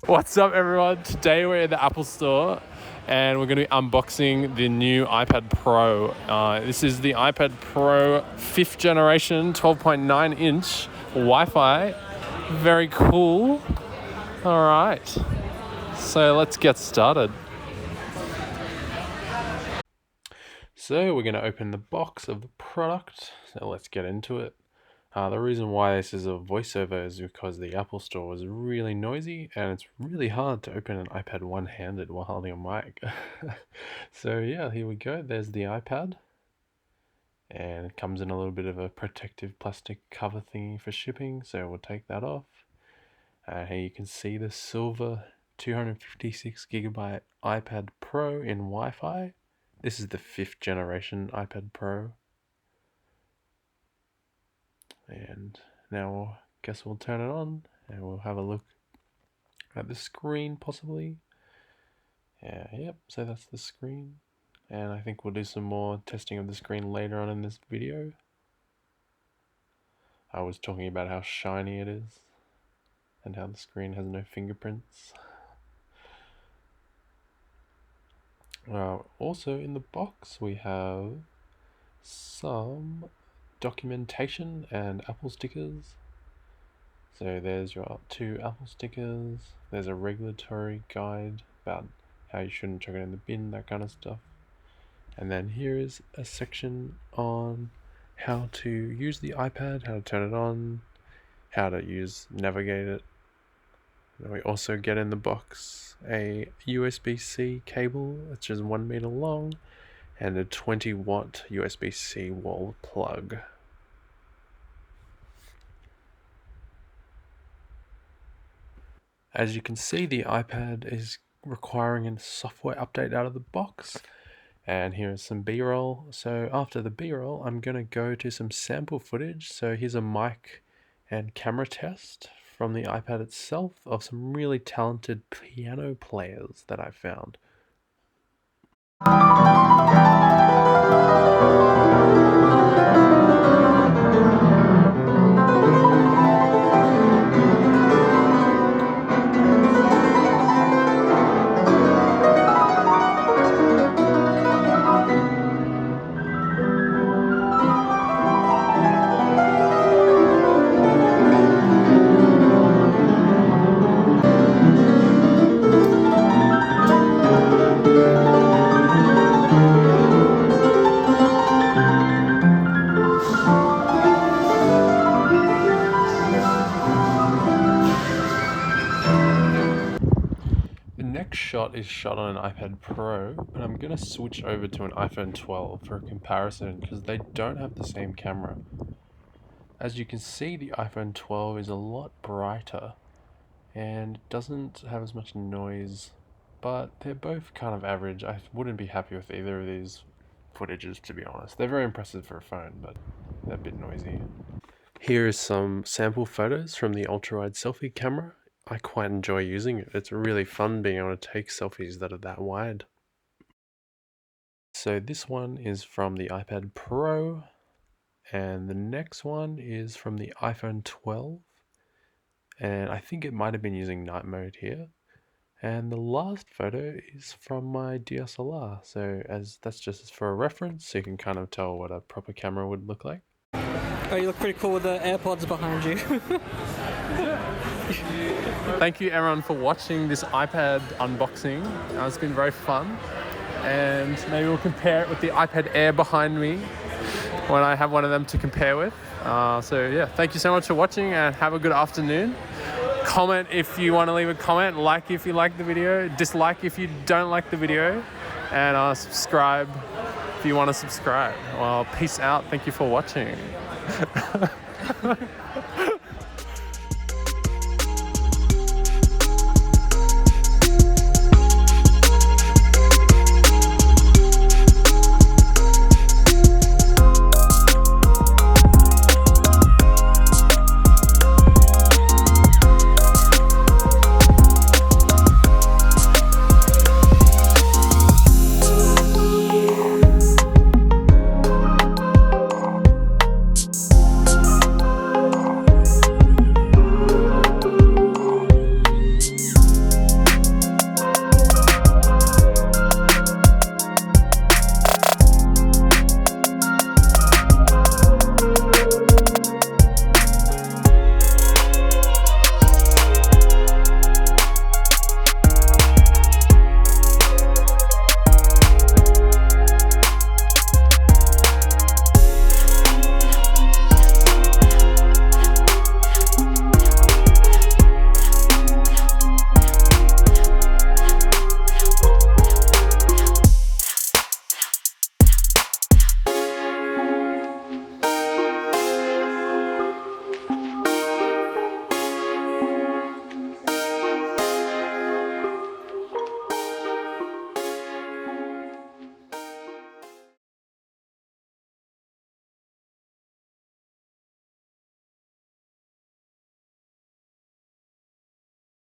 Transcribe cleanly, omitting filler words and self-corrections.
What's up, everyone? Today we're at the Apple Store and we're going to be unboxing the new iPad Pro. This is the iPad Pro 5th generation, 12.9 inch Wi-Fi. Very cool. All right, so let's get started. So we're going to open the box of the product. So let's get into it. The reason why this is a voiceover is because the Apple Store was really noisy and it's really hard to open an iPad one-handed while holding a mic. So yeah, here we go. There's the iPad. And it comes in a little bit of a protective plastic cover thingy for shipping, so we'll take that off. Here you can see the silver 256GB iPad Pro in Wi-Fi. This is the 5th generation iPad Pro. And now I guess we'll turn it on and we'll have a look at the screen possibly. Yep, so that's the screen. And I think we'll do some more testing of the screen later on in this video. I was talking about how shiny it is and how the screen has no fingerprints. Also in the box we have some documentation and Apple stickers. So there's your 2 Apple stickers. There's a regulatory guide about how you shouldn't chuck it in the bin, that kind of stuff. And then here is a section on how to use the iPad, how to turn it on, how to navigate it. And we also get in the box a USB-C cable, which is 1 meter long, and a 20-watt USB-C wall plug. As you can see, the iPad is requiring a software update out of the box. And here's some B-roll. So after the B-roll, I'm going to go to some sample footage. So here's a mic and camera test from the iPad itself of some really talented piano players that I found. Next shot is shot on an iPad Pro, but I'm going to switch over to an iPhone 12 for a comparison because they don't have the same camera. As you can see, the iPhone 12 is a lot brighter and doesn't have as much noise, but they're both kind of average. I wouldn't be happy with either of these footages, to be honest. They're very impressive for a phone, but they're a bit noisy. Here is some sample photos from the ultra-wide selfie camera. I quite enjoy using it. It's really fun being able to take selfies that are that wide. So this one is from the iPad Pro, and the next one is from the iPhone 12. And I think it might have been using night mode here. And the last photo is from my DSLR. So that's just for a reference, so you can kind of tell what a proper camera would look like. Oh, you look pretty cool with the AirPods behind you. Thank you everyone for watching this iPad unboxing. It's been very fun, and maybe we'll compare it with the iPad Air behind me when I have one of them to compare with. So yeah, thank you so much for watching and have a good afternoon. Comment if you want to leave a comment, like if you like the video, dislike if you don't like the video, and subscribe if you want to subscribe. Well, peace out. Thank you for watching.